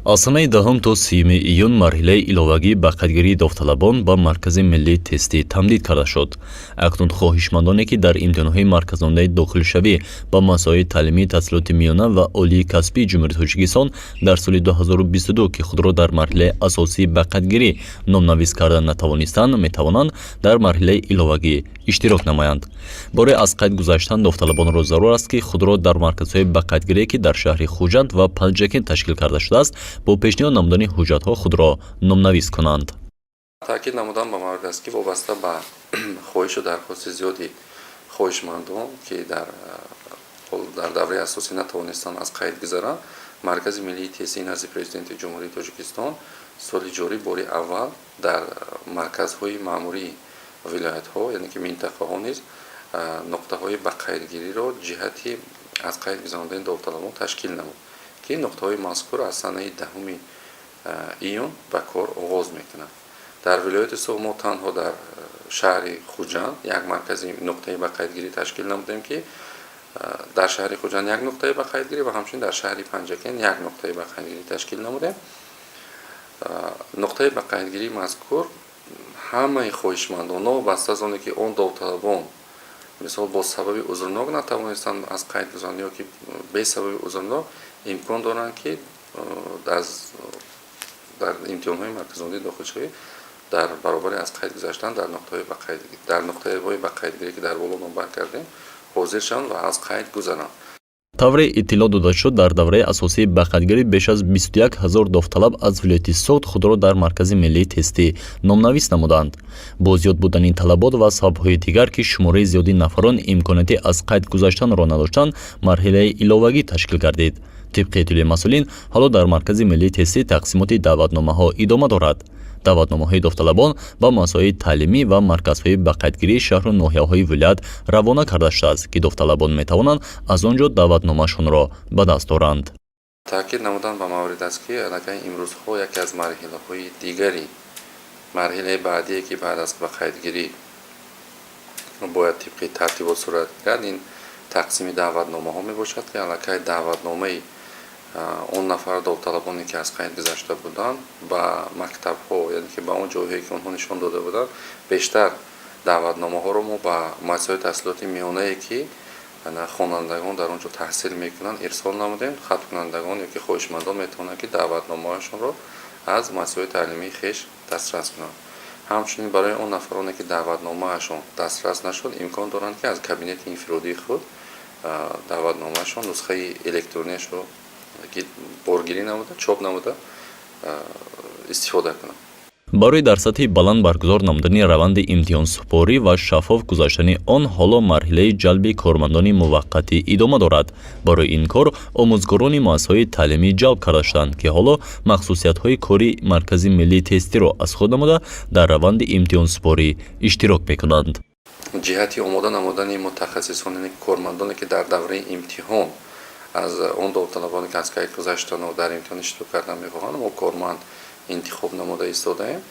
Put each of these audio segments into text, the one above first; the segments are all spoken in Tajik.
аз санаи 10 то 30 июн марҳилаи иловагии ба қайдгирии давталабон ба маркази миллии тестӣ тамдид карда шуд. Акнун хоҳишмандоне ки дар имтиҳонҳои марказондаи дохилшавӣ ба масоили таълимии таҳсилоти миёна ва олии касбии ҷумҳурияти Тоҷикистон дар соли 2022 ки худро дар марҳилаи асосии ба қайдгирӣ номнавис карда натавонистанд, метавонанд дар марҳилаи иловагӣ иштирок намоянд. Барои аз қайд гузаштан давталабонро зарур аст ки худро дар марказҳои ба қайдгирие ки дар шаҳри Хуҷанд ва Панҷакент ташкил карда шудааст бо пешниҳод намудани ҳуҷҷатҳо худро номнавис кунанд. таъкид намудан ба маврид аст ки вобаста ба хоҳишу дархости зиёди хоҳишмандон ки дар давраи асосӣ натавонистанд аз қайд гузаранд, маркази миллии тестии назди президенти ҷумҳурии Тоҷикистон соли ҷорӣ бори аввал дар марказҳои маъмурии вилоятҳо, яъне ки минтақаҳо низ нуқтаҳои ба қайдгириро ҷиҳати аз қайд гузарондани давталабон ташкил намуд ки нуқтаҳои мазкур аз санаи 10 июн ба кор оғоз мекунанд. дар вилояти Суғд мо танҳо дар шаҳри Хуҷанд як маркази нуқтаи ба қайдгирӣ ташкил намудем ки дар шаҳри Хуҷанд як нуқтаи ба қайдгирӣ ва ҳамчунин дар шаҳри Панҷакент як нуқтаи ба қайдгирӣ ташкил намудем. нуқтаи ба қайдгирии мазкур ҳамаи хоҳишмандон новобаста аз оне ки он давталабон мисол бо сабаби узрнок натавонистанд аз қайд гузаранд ё ки бесабаби узрнок имкон доранд ки дар имтиҳонҳои марказондаи дохилшавӣ дар баробари аз қайд гузаштан дар нуқтаҳои ба қайдгирӣ ки дар боло номбар кардем ҳозир шаванд ва аз қайд гузаранд. тавре иттилоъ дода шуд, дар давраи асосии ба қайдгирӣ беш аз 21 000 давталаб аз вилояти Суғд худро дар маркази миллии тестӣ номнавис намуданд. Бо зиёд будани талабот ва сабабҳои дигар ки шумораи зиёди нафарон имконияти аз қайд гузаштанро надоштанд, марҳилаи иловагӣ ташкил гардид. тибқи иттилои масъулин, ҳоло дар маркази миллии тестӣ тақсимоти даъватномаҳо идома дорад. даъватномаҳои давталабон ба масоили таълимӣ ва марказҳои ба қайдгирии шаҳру ноҳияҳои вилоят равона карда шудааст ки давталабон метавонанд аз он ҷо даъватномаашонро ба даст оранд. таъкид намудан ба маврид аст ки аллакай имрӯзҳо яке аз марҳилаҳои дигари марҳилаи баъдие ки баъд аз ба қайдгирӣ бояд тибқи тартибот сурат гирад, ин тақсими даъватномаҳо мебошад ки аллакай даъватномаи он нафар давталабоне ки аз қайд гузашта буданд ба мактабҳо, яъне ки ба он ҷойҳое ки онҳо нишон дода буданд, бештар даъватномаҳоро мо ба муассисаҳои таҳсилоти миёнае ки хонандагон дар он ҷо таҳсил мекунанд ирсол намудем. хаткунандагон ё ки хоҳишмандон метавонанд ки даъватномаашонро аз муассисаҳои таълимии хеш дастрас кунанд. ҳамчунин барои он нафароне ки даъватномаашон дастрас нашуд, имкон доранд ки аз кабинети инфиродии худ даъватномаашон нусхаи электронияшро ки боргирӣ намуда, чоп намуда истифода кунанд. барои дар сатҳи баланд баргузор намудани раванди имтиҳонсупорӣ ва шаффоф гузаштани он, ҳоло марҳилаи ҷалби кормандони муваққатӣ идома дорад. барои ин кор омӯзгорони муассисаҳои таълимӣ ҷалб карда шуданд ки ҳоло махсусиятҳои кори маркази миллии тестиро аз худ намуда дар раванди имтиҳонсупорӣ иштирок мекунанд. ҷиҳати омода намудани мутахассисони кормандоне ки дар давраи имтиҳон аз он давталабоне ки аз қайд гузаштану дар имтиҳон иштирок кардан мехоҳанд, мо корманд интихоб намуда истодаем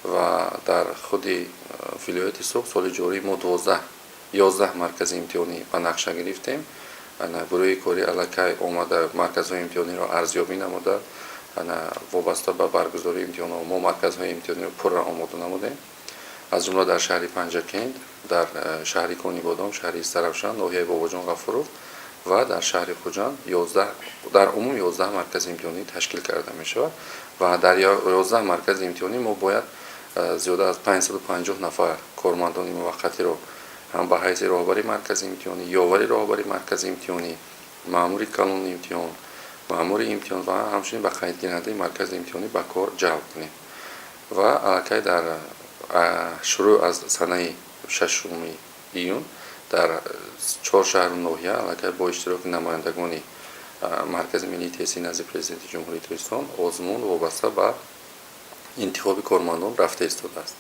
ва дар худи вилояти Суғд соли ҷорӣ мо 11 маркази имтиҳонӣ ба нақша гирифтем. гурӯҳи кори аллакай омада марказҳои имтиҳониро арзёбӣ намуда вобаста ба баргузории имтиҳонҳо мо марказҳои имтиҳониро пурра омода намудем. аз ҷумла дар шаҳри Панҷакент, дар шаҳри Конибодом, шаҳри Истаравшан, ноҳияи Бобоҷон Ғафуров ва дар шаҳри Хуҷанд дар умум 11 маркази имтиҳонӣ ташкил карда мешавад ва дар 11 маркази имтиҳонӣ мо бояд зиёда аз 550 нафар кормандони муваққатиро ҳам ба ҳайзи роҳбари маркази имтиҳонӣ, ёвари роҳбари маркази имтиҳонӣ, маъмури калони имтиҳон, маъмури имтиҳон ва ҳамчунин ба қайдгирандаи маркази имтиҳонӣ ба кор ҷалб кунем ва аллакай дар шурӯъ аз санаи 6 июн дар 4 шаҳру ноҳия аллакай бо иштироки намояндагони маркази миллии тестии назди президенти ҷумҳурии Тоҷикистон озмун вобаста ба интихоби кормандон рафта истодааст.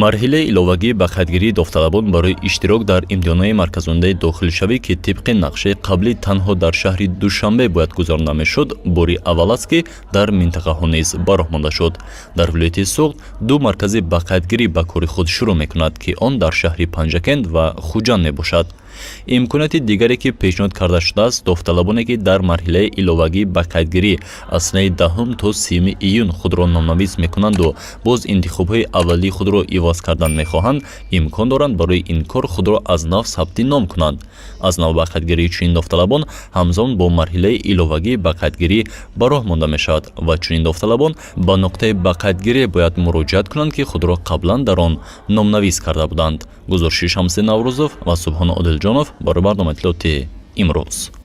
марҳилаи иловагии ба қайдгирии давталабон барои иштирок дар имтиҳонҳои марказондаи дохилшавӣ ки тибқи нақшаи қаблӣ танҳо дар шаҳри Душанбе бояд гузаронда мешуд, бори аввал аст ки дар минтақаҳо низ бароҳмонда шуд. дар вилояти Суғд 2 маркази ба қайдгирӣ ба кори худ шурӯъ мекунад ки он дар шаҳри Панҷакент ва Хуҷанд мебошад. имконияти дигаре ки пешниҳод карда шудааст, давталабоне ки дар марҳилаи иловагӣ ба қайдгирӣ аз санаи 10 то 30 июн худро номнавис мекунанду боз интихобҳои аввалии худро ивоз кардан мехоҳанд, имкон доранд барои ин кор худро аз нав сабти ном кунанд. аз нав ба қайдгирии чунин давталабон ҳамзамон бо марҳилаи иловагӣ ба қайдгирӣ ба роҳ монда мешавад ва чунин давталабон ба нуқтаи ба қайдгирӣ бояд муроҷиат кунанд ки худро қаблан дар он номнавис карда буданд. гузориши Шамсиддин Наврӯзов ва Субҳон Одилҷонов барои барномаи иттилоъотии имрӯз.